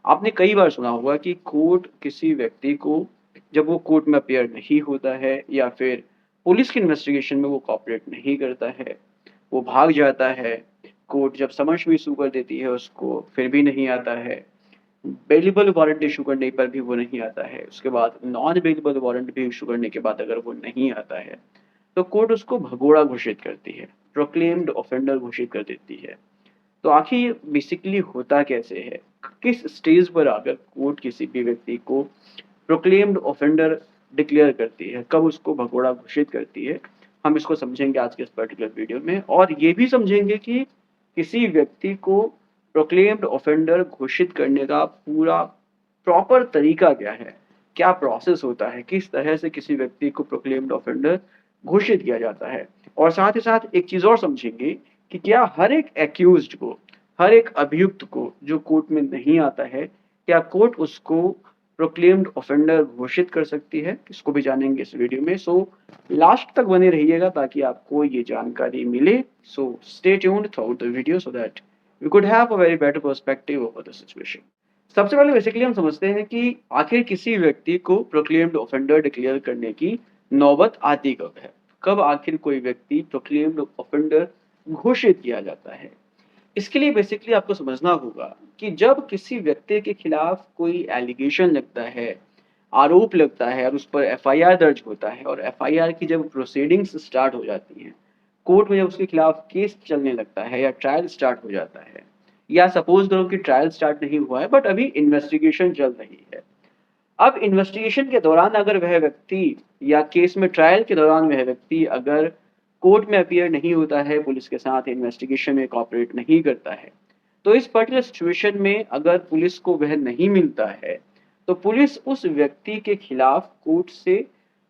आपने कई बार सुना होगा कि कोर्ट किसी व्यक्ति को जब वो कोर्ट में अपीयर नहीं होता है या फिर पुलिस की इन्वेस्टिगेशन में वो कोऑपरेट नहीं करता है, वो भाग जाता है, कोर्ट जब समन्स भी इश्यू कर देती है उसको, फिर भी नहीं आता है, बेलेबल वारंट इश्यू करने पर भी वो नहीं आता है, उसके बाद नॉन बेलेबल वारंट भी इश्यू करने के बाद अगर वो नहीं आता है, तो कोर्ट उसको भगोड़ा घोषित करती है, प्रोक्लेम्ड ऑफेंडर घोषित कर देती है। तो आखिर ये बेसिकली होता कैसे है? किस स्टेज पर आकर कोर्ट किसी भी व्यक्ति को प्रोक्लेम्ड ऑफेंडर डिक्लेयर करती है? कब उसको भगोड़ा घोषित करती है? हम इसको समझेंगे आज के इस पर्टिकुलर वीडियो में और ये भी समझेंगे कि किसी व्यक्ति को प्रोक्लेम्ड ऑफेंडर घोषित करने का पूरा प्रॉपर तरीका क्या है? क्या प्रोसेस होता है? किस तरह से किसी व्यक्ति को प्रोक्लेम्ड ऑफेंडर घोषित किया जाता है? और साथ ही साथ एक चीज़ और समझेंगे कि क्या हर एक एक्यूज्ड को, हर एक अभियुक्त को जो कोर्ट में नहीं आता है, क्या कोर्ट उसको प्रोक्लेम्ड ऑफेंडर घोषित कर सकती है? इसको भी जानेंगे इस वीडियो में। सो लास्ट तक बने रहिएगा ताकि आपको ये जानकारी मिले। So stay tuned throughout the video so that we could have a very better perspective over the situation. सबसे पहले बेसिकली हम समझते हैं कि आखिर किसी व्यक्ति को प्रोक्लेम्ड ऑफेंडर डिक्लेयर करने की नौबत आती कब है? कब आखिर कोई व्यक्ति प्रोक्लेम्ड ऑफेंडर घोषित किया जाता है? इसके लिए बेसिकली आपको समझना होगा कि जब किसी व्यक्ति के खिलाफ कोई एलिगेशन लगता है, आरोप लगता है और उस पर एफआईआर दर्ज होता है और एफआईआर की जब प्रोसीडिंग्स स्टार्ट हो जाती हैं, कोर्ट में जब उसके खिलाफ केस चलने लगता है या ट्रायल स्टार्ट हो जाता है, या सपोज करो कि ट्रायल स्टार्ट नहीं हुआ है बट अभी इन्वेस्टिगेशन चल रही है। अब इन्वेस्टिगेशन के दौरान अगर वह व्यक्ति या केस में ट्रायल के दौरान वह व्यक्ति अगर कोर्ट में अपीयर नहीं होता है, पुलिस के साथ इन्वेस्टिगेशन में कोऑपरेट नहीं करता है, तो इस पर्टिकुलर सिचुएशन में अगर पुलिस को वह नहीं मिलता है, तो पुलिस उस व्यक्ति के खिलाफ कोर्ट से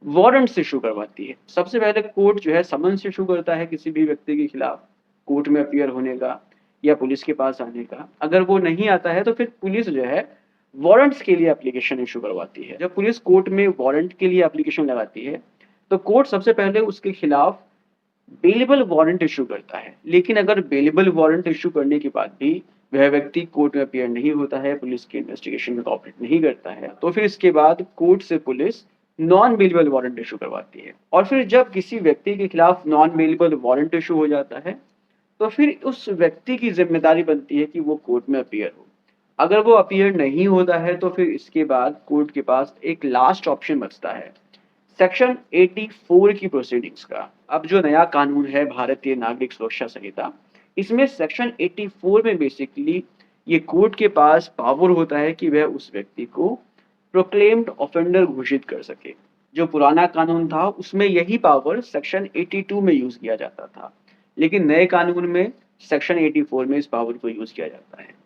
वारंट्स इशू करवाती है। सबसे पहले कोर्ट जो है समन्स इशू करता है किसी भी व्यक्ति के खिलाफ कोर्ट में अपीयर होने का या पुलिस के पास आने का। अगर वो नहीं आता है तो फिर पुलिस जो है वारंट्स के लिए एप्लीकेशन इशू करवाती है। जब पुलिस कोर्ट में वारंट के लिए एप्लीकेशन लगाती है, तो कोर्ट सबसे पहले उसके खिलाफ बेलेबल वारंट इशू करता है। लेकिन अगर बेलेबल वारंट इशू करने के बाद भी वह व्यक्ति कोर्ट में अपीयर नहीं होता है, पुलिस की इन्वेस्टिगेशन में कोऑपरेट नहीं करता है, तो फिर इसके बाद कोर्ट से police non bailable warrant issue करवाती है। और फिर जब किसी व्यक्ति के खिलाफ नॉन बेलेबल वारंट इशू हो जाता है, तो फिर उस व्यक्ति की जिम्मेदारी बनती है कि वो कोर्ट में अपीयर हो। अगर वो अपीयर नहीं होता है तो फिर इसके बाद कोर्ट के पास एक लास्ट ऑप्शन बचता है, सेक्शन 84 की प्रोसीडिंग्स का। अब जो नया कानून है भारतीय नागरिक सुरक्षा संहिता, इसमें सेक्शन 84 में बेसिकली ये कोर्ट के पास पावर होता है कि वह उस व्यक्ति को प्रोक्लेम्ड ऑफेंडर घोषित कर सके। जो पुराना कानून था उसमें यही पावर सेक्शन 82 में यूज किया जाता था, लेकिन नए कानून में सेक्शन 84 में इस पावर को यूज किया जाता है।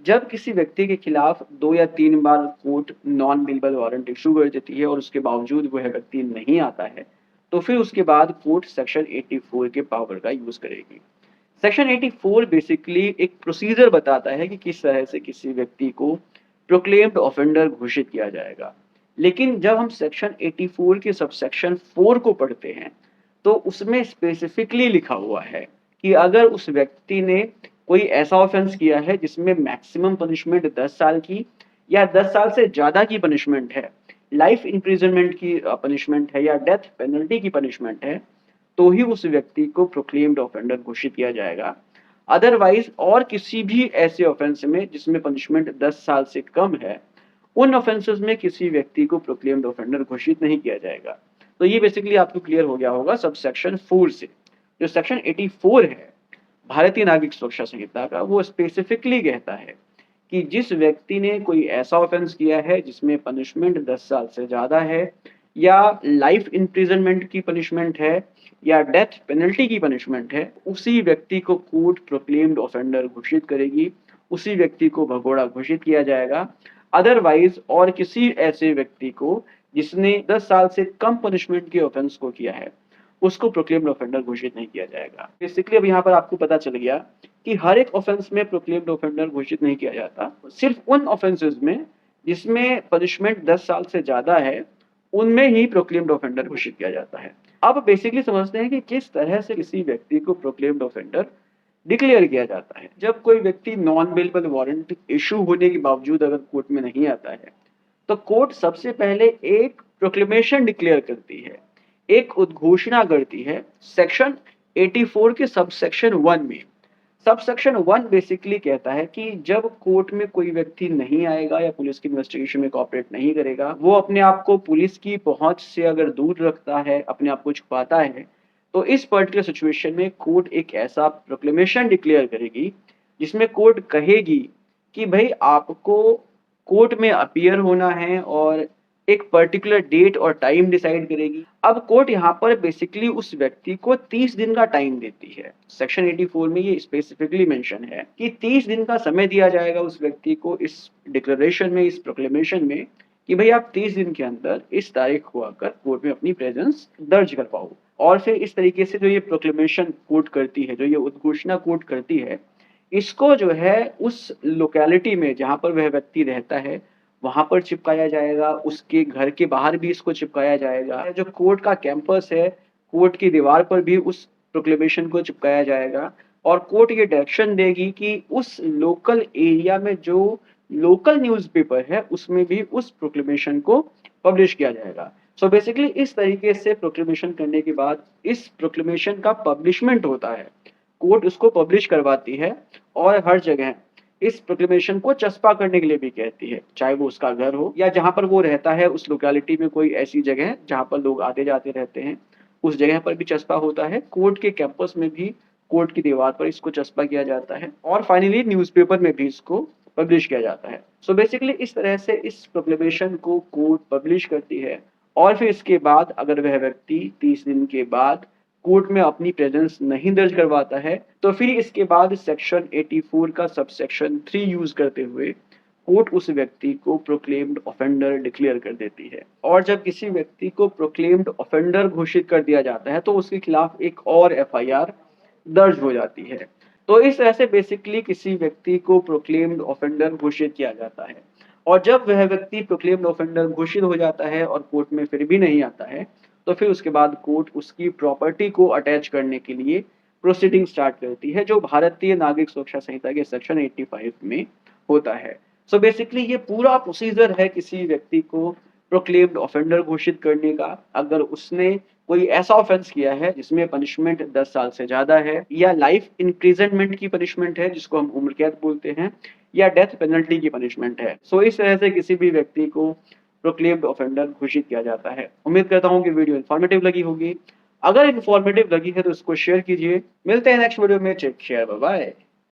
जब किसी व्यक्ति के खिलाफ 2 या 3 बार court non bailable warrant issue कर देती है और उसके बावजूद वह व्यक्ति नहीं आता है, तो फिर उसके बाद कोर्ट सेक्शन 84 के पावर का यूज करेगी। सेक्शन 84 बेसिकली एक प्रोसीजर बताता है कि किस तरह से किसी व्यक्ति को प्रोक्लेम्ड ऑफेंडर घोषित किया जाएगा। लेकिन जब हम सेक्शन 84 के सबसेक्शन 4 को पढ़ते हैं, तो उसमें स्पेसिफिकली लिखा हुआ है कि अगर उस व्यक्ति ने कोई ऐसा ऑफेंस किया है जिसमें मैक्सिमम पनिशमेंट 10 साल की या 10 साल से ज़्यादा की पनिशमेंट है, लाइफ इम्प्रिजनमेंट की पनिशमेंट है या डेथ पेनल्टी की पनिशमेंट है, तो ही उस व्यक्ति को प्रोक्लेम्ड ऑफेंडर घोषित किया जाएगा। अदरवाइज और किसी भी ऐसे ऑफेंस में जिसमें पनिशमेंट 10 साल से कम है, उन ऑफेंसेस में किसी व्यक्ति को प्रोक्लेम्ड ऑफेंडर घोषित नहीं किया जाएगा। तो ये बेसिकली आपको क्लियर हो गया होगा सब सेक्शन 4 से। जो सेक्शन 84 है भारतीय नागरिक सुरक्षा संहिता का, वो स्पेसिफिकली कहता है कि जिस व्यक्ति ने कोई ऐसा ऑफेंस किया है जिसमें पनिशमेंट 10 साल से ज़्यादा है या लाइफ इम्प्रिजनमेंट की पनिशमेंट है या डेथ पेनल्टी की पनिशमेंट है, उसी व्यक्ति को कोर्ट प्रोक्लेम्ड ऑफेंडर घोषित करेगी, उसी व्यक्ति को भगोड़ा घोषित किया जाएगा। अदरवाइज और किसी ऐसे व्यक्ति को जिसने 10 साल से कम पनिशमेंट के ऑफेंस को किया है, उसको प्रोक्लेम्ड ऑफेंडर घोषित नहीं किया जाएगा। बेसिकली अब यहाँ पर आपको पता चल गया कि हर एक ऑफेंस में प्रोक्लेम्ड ऑफेंडर घोषित नहीं किया जाता, सिर्फ उन ऑफेंसेस में जिसमें पनिशमेंट 10 साल से ज़्यादा है, उनमें ही प्रोक्लेम्ड ऑफेंडर घोषित किया जाता है। अब बेसिकली समझते हैं कि किस तरह से किसी व्यक्ति को प्रोक्लेम्ड ऑफेंडर डिक्लेयर किया जाता है। जब कोई व्यक्ति नॉन बेलेबल वारंट इशू होने के बावजूद अगर कोर्ट में नहीं आता है, तो कोर्ट सबसे पहले एक प्रोक्लेमेशन डिक्लेयर करती है, एक उद्घोषणा करती है सेक्शन 84 के सब सेक्शन 1 में। सब सेक्शन 1 बेसिकली कहता है कि जब कोर्ट में कोई व्यक्ति नहीं आएगा या पुलिस की इन्वेस्टिगेशन में कोऑपरेट नहीं करेगा, वो अपने आप को पुलिस की पहुंच से अगर दूर रखता है, अपने आप को छुपाता है, तो इस पर्टिकुलर सिचुएशन में कोर्ट एक ऐसा प्रोक्लेमेशन डिक्लेयर करेगी, जिसमें कोर्ट कहेगी कि भाई आपको कोर्ट में अपीयर होना है और एक पर्टिकुलर डेट और टाइम डिसाइड करेगी। अब कोर्ट यहाँ पर बेसिकली उस व्यक्ति को 30 दिन का टाइम देती है। सेक्शन 84 में ये स्पेसिफिकली मेंशन है कि 30 दिन का समय दिया जाएगा उस व्यक्ति को इस डिक्लेरेशन में, इस प्रोक्लेमेशन में, कि भाई आप 30 दिन के अंदर इस तारीख को आकर कोर्ट में अपनी प्रेजेंस दर्ज कर पाओ। और फिर इस तरीके से जो ये प्रोक्लेमेशन कोर्ट करती है, जो ये उद्घोषणा कोर्ट करती है, इसको जो है उस लोकेलिटी में जहाँ पर वह व्यक्ति रहता है, वहाँ पर चिपकाया जाएगा, उसके घर के बाहर भी इसको चिपकाया जाएगा। जो कोर्ट का कैंपस है, कोर्ट की दीवार पर भी उस प्रोक्लेमेशन को चिपकाया जाएगा और कोर्ट ये डायरेक्शन देगी कि उस लोकल एरिया में जो लोकल न्यूज़पेपर है, उसमें भी उस प्रोक्लेमेशन को पब्लिश किया जाएगा। सो बेसिकली इस तरीके से प्रोक्लेमेशन करने के बाद इस प्रोक्लेमेशन का पब्लिशमेंट होता है। कोर्ट उसको पब्लिश करवाती है और हर जगह इस प्रोक्लेमेशन को चस्पा करने के लिए भी कहती है, चाहे वो उसका घर हो या जहाँ पर वो रहता है उस लोकेलिटी में कोई ऐसी जगह है जहाँ पर लोग आते जाते रहते हैं, उस जगह पर भी चस्पा होता है। कोर्ट के कैंपस में भी कोर्ट की दीवार पर इसको चस्पा किया जाता है और फाइनली न्यूज़पेपर में भी इसको पब्लिश किया जाता है। सो बेसिकली इस तरह से इस प्रोक्लेमेशन को कोर्ट पब्लिश करती है और फिर इसके बाद अगर वह व्यक्ति 30 दिन के बाद कोर्ट में अपनी प्रेजेंस नहीं दर्ज करवाता है, तो फिर इसके बाद सेक्शन 84 का सबसेक्शन 3 यूज करते हुए कोर्ट उस व्यक्ति को प्रोक्लेम्ड ऑफेंडर डिक्लेयर कर देती है। और जब किसी व्यक्ति को प्रोक्लेम्ड ऑफेंडर घोषित कर दिया जाता है, तो उसके खिलाफ एक और एफआईआर दर्ज हो जाती है। तो इस तरह से बेसिकली किसी व्यक्ति को प्रोक्लेम्ड ऑफेंडर घोषित किया जाता है। और जब वह व्यक्ति प्रोक्लेम्ड ऑफेंडर घोषित हो जाता है और कोर्ट में फिर भी नहीं आता है, तो फिर उसके बाद कोर्ट उसकी प्रॉपर्टी को अटैच करने के लिए प्रोसीडिंग स्टार्ट करती है, जो भारतीय नागरिक सुरक्षा संहिता के सेक्शन 85 में होता है। सो बेसिकली ये पूरा प्रोसीजर है किसी व्यक्ति को प्रोक्लेम्ड ऑफेंडर घोषित करने का। अगर उसने कोई ऐसा ऑफेंस किया है जिसमें पनिशमेंट 10 साल से ज्यादा है, या लाइफ इम्प्रिजनमेंट की पनिशमेंट है जिसको हम उम्र कैद बोलते हैं, या डेथ पेनल्टी की पनिशमेंट है। सो इस तरह से किसी भी व्यक्ति को प्रोक्लेम्ड ऑफेंडर घोषित किया जाता है। उम्मीद करता हूँ कि वीडियो इन्फॉर्मेटिव लगी होगी। अगर इन्फॉर्मेटिव लगी है तो इसको शेयर कीजिए। मिलते हैं नेक्स्ट वीडियो में। Take care, bye bye.